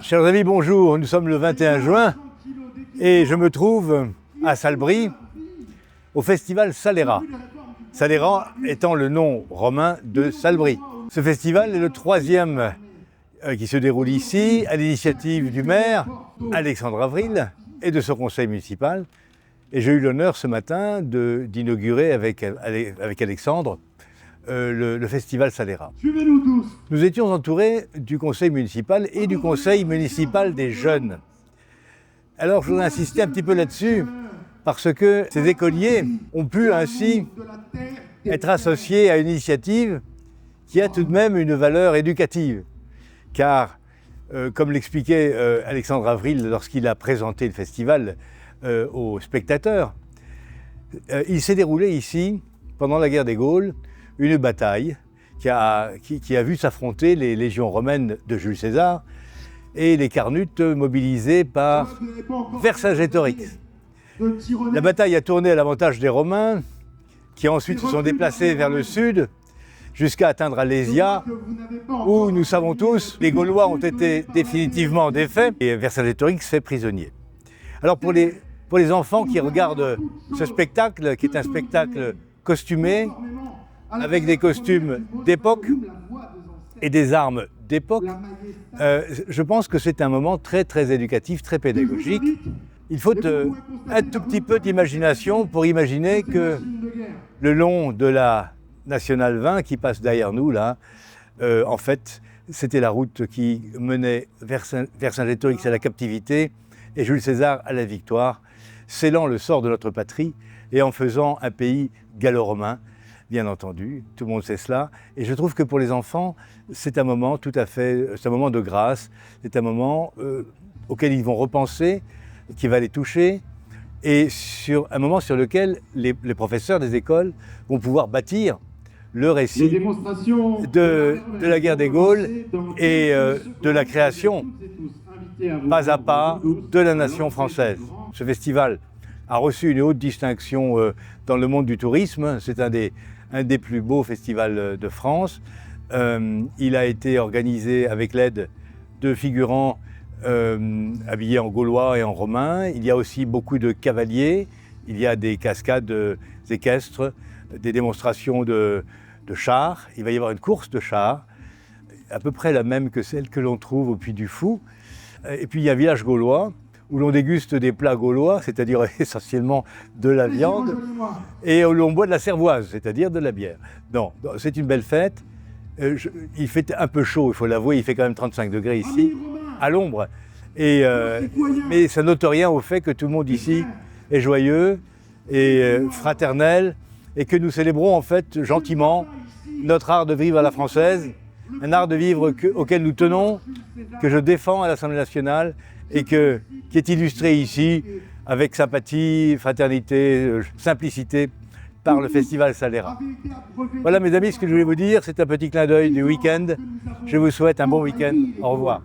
Chers amis, bonjour. Nous sommes le 21 juin et je me trouve à Salbris au festival Salera. Salera étant le nom romain de Salbris. Ce festival est le troisième qui se déroule ici à l'initiative du maire Alexandre Avril et de son conseil municipal. Et j'ai eu l'honneur ce matin d'inaugurer avec Alexandre le festival Salera. Nous étions entourés du conseil municipal et du conseil municipal des jeunes. Alors je voudrais insister un petit peu là-dessus parce que ces écoliers ont pu ainsi être associés à une initiative qui a tout de même une valeur éducative. Car, comme l'expliquait Alexandre Avril lorsqu'il a présenté le festival aux spectateurs, il s'est déroulé ici, pendant la guerre des Gaules, une bataille qui a vu s'affronter les légions romaines de Jules César et les Carnutes mobilisés par Vercingétorix. La bataille a tourné à l'avantage des Romains, qui ensuite se sont déplacés vers le sud, jusqu'à atteindre Alésia, où nous savons tous, les Gaulois ont été définitivement défaits et Vercingétorix fait prisonnier. Alors pour les enfants qui regardent ce spectacle, qui est un spectacle costumé, avec des costumes d'époque et des armes d'époque, je pense que c'est un moment très très éducatif, très pédagogique. Il faut un tout petit peu d'imagination pour imaginer que le long de la Nationale 20 qui passe derrière nous là, en fait, c'était la route qui menait Vercingétorix à la captivité et Jules César à la victoire, scellant le sort de notre patrie et en faisant un pays gallo-romain. Bien entendu, tout le monde sait cela. Et je trouve que pour les enfants, c'est un moment tout à fait, c'est un moment de grâce, c'est un moment auquel ils vont repenser, qui va les toucher, et un moment sur lequel les professeurs des écoles vont pouvoir bâtir le récit de la guerre des Gaules et de la création, pas à pas, de la nation française. Ce festival a reçu une haute distinction dans le monde du tourisme. C'est un des plus beaux festivals de France. Il a été organisé avec l'aide de figurants habillés en gaulois et en romains. Il y a aussi beaucoup de cavaliers. Il y a des cascades équestres, des démonstrations de chars. Il va y avoir une course de chars, à peu près la même que celle que l'on trouve au Puy du Fou. Et puis il y a un village gaulois, où l'on déguste des plats gaulois, c'est-à-dire essentiellement de la viande, et où l'on boit de la cervoise, c'est-à-dire de la bière. Non, c'est une belle fête. Il fait un peu chaud, il faut l'avouer, il fait quand même 35 degrés ici, à l'ombre. Mais ça n'ôte rien au fait que tout le monde ici est joyeux et fraternel, et que nous célébrons en fait gentiment notre art de vivre à la française, un art de vivre auquel nous tenons, que je défends à l'Assemblée nationale, et qui est illustré ici avec sympathie, fraternité, simplicité par le festival Salera. Voilà mes amis, ce que je voulais vous dire, c'est un petit clin d'œil du week-end. Je vous souhaite un bon week-end. Au revoir.